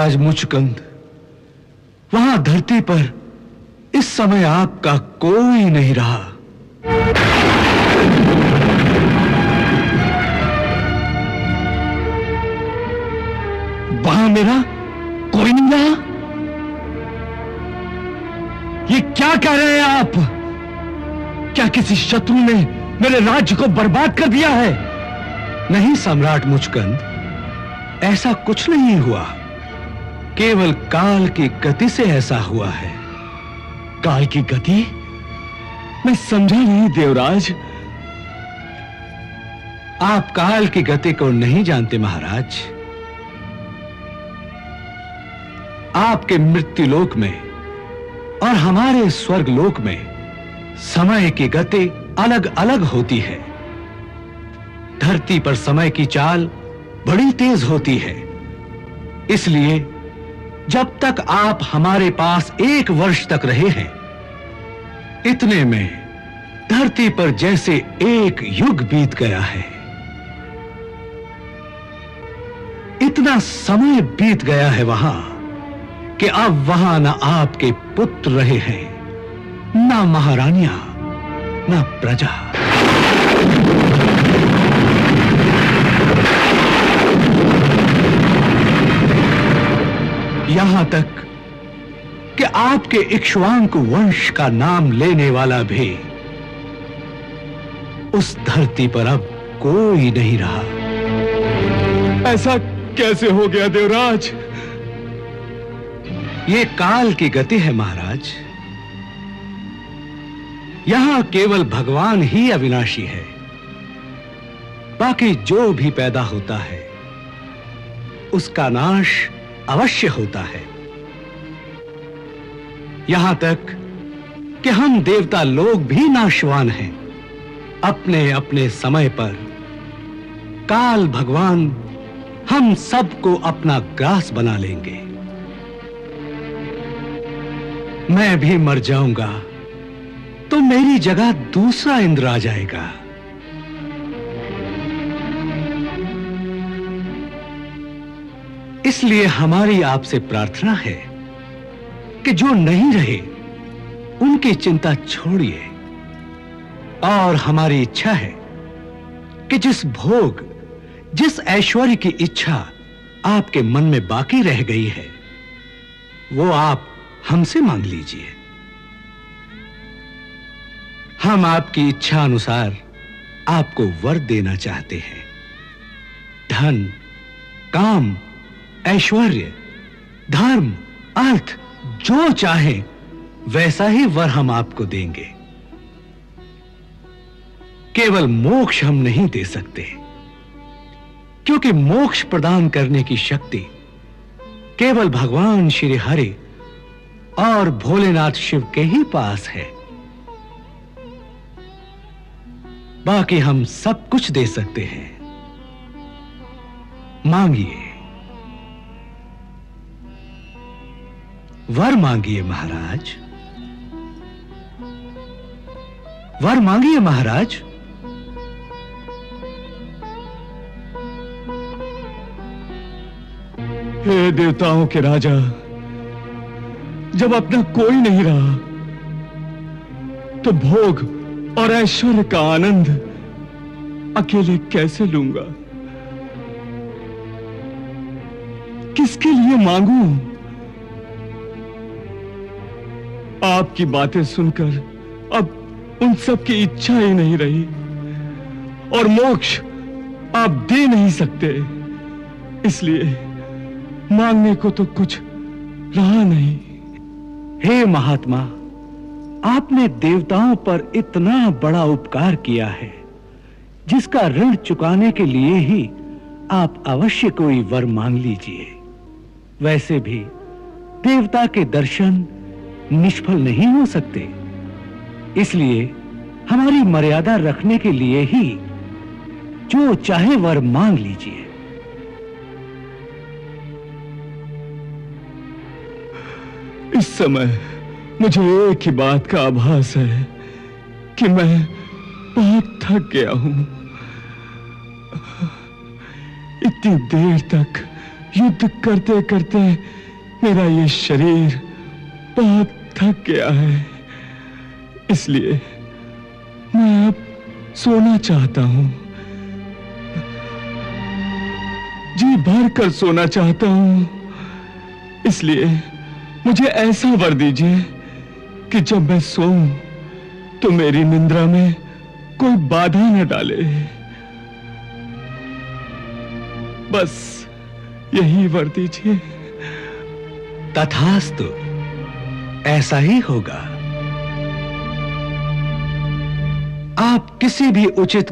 महाराज मुचकुंद, वहां धरती पर इस समय आपका कोई नहीं रहा। वहां मेरा कोई नहीं रहा? ये क्या कह रहे हैं आप? क्या किसी शत्रु ने मेरे राज्य को बर्बाद कर दिया है? नहीं सम्राट मुचकुंद, ऐसा कुछ नहीं हुआ। केवल काल की गति से ऐसा हुआ है। काल की गति? मैं समझा नहीं देवराज। आप काल की गति को नहीं जानते महाराज। आपके मृत्युलोक में और हमारे स्वर्गलोक में समय की गति अलग अलग होती है। धरती पर समय की चाल बड़ी तेज होती है। इसलिए जब तक आप हमारे पास 1 वर्ष तक रहे हैं, इतने में धरती पर जैसे 1 युग बीत गया है। इतना समय बीत गया है वहां कि अब वहां ना आपके पुत्र रहे हैं, ना महारानियां, ना प्रजा। यहां तक कि आपके इक्ष्वाकु वंश का नाम लेने वाला भी उस धरती पर अब कोई नहीं रहा। ऐसा कैसे हो गया देवराज? ये काल की गति है महाराज। यहां केवल भगवान ही अविनाशी है। बाकी जो भी पैदा होता है उसका नाश अवश्य होता है। यहां तक कि हम देवता लोग भी नाशवान हैं। अपने अपने समय पर काल भगवान हम सबको अपना ग्रास बना लेंगे। मैं भी मर जाऊंगा तो मेरी जगह दूसरा इंद्र आ जाएगा। इसलिए हमारी आपसे प्रार्थना है कि जो नहीं रहे उनकी चिंता छोड़िए। और हमारी इच्छा है कि जिस भोग, जिस ऐश्वर्य की इच्छा आपके मन में बाकी रह गई है, वो आप हमसे मांग लीजिए। हम आपकी इच्छा अनुसार आपको वर देना चाहते हैं। धन, काम, ऐश्वर्य, धर्म, अर्थ, जो चाहे वैसा ही वर हम आपको देंगे। केवल मोक्ष हम नहीं दे सकते, क्योंकि मोक्ष प्रदान करने की शक्ति केवल भगवान श्री हरि और भोलेनाथ शिव के ही पास है। बाकी हम सब कुछ दे सकते हैं। मांगिए, वर मांगिए महाराज, वर मांगिए महाराज। हे देवताओं के राजा, जब अपना कोई नहीं रहा तो भोग और ऐश्वर्य का आनंद अकेले कैसे लूंगा? किसके लिए मांगू? आपकी बातें सुनकर अब उन सब की इच्छा ही नहीं रही, और मोक्ष आप दे नहीं सकते। इसलिए मांगने को तो कुछ रहा नहीं। हे महात्मा, आपने देवताओं पर इतना बड़ा उपकार किया है, जिसका ऋण चुकाने के लिए ही आप अवश्य कोई वर मांग लीजिए। वैसे भी देवता के दर्शन निष्फल नहीं हो सकते, इसलिए हमारी मर्यादा रखने के लिए ही जो चाहे वर मांग लीजिए। इस समय मुझे एक ही बात का आभास है कि मैं बहुत थक गया हूं। इतनी देर तक युद्ध करते करते मेरा ये शरीर बहुत थक गया है, इसलिए मैं अब सोना चाहता हूं, जी भर कर सोना चाहता हूं। इसलिए मुझे ऐसा वर दीजिए कि जब मैं सोऊं तो मेरी निंद्रा में कोई बाधा न डाले। बस यही वर दीजिए। तथास्तु, ऐसा ही होगा। आप किसी भी उचित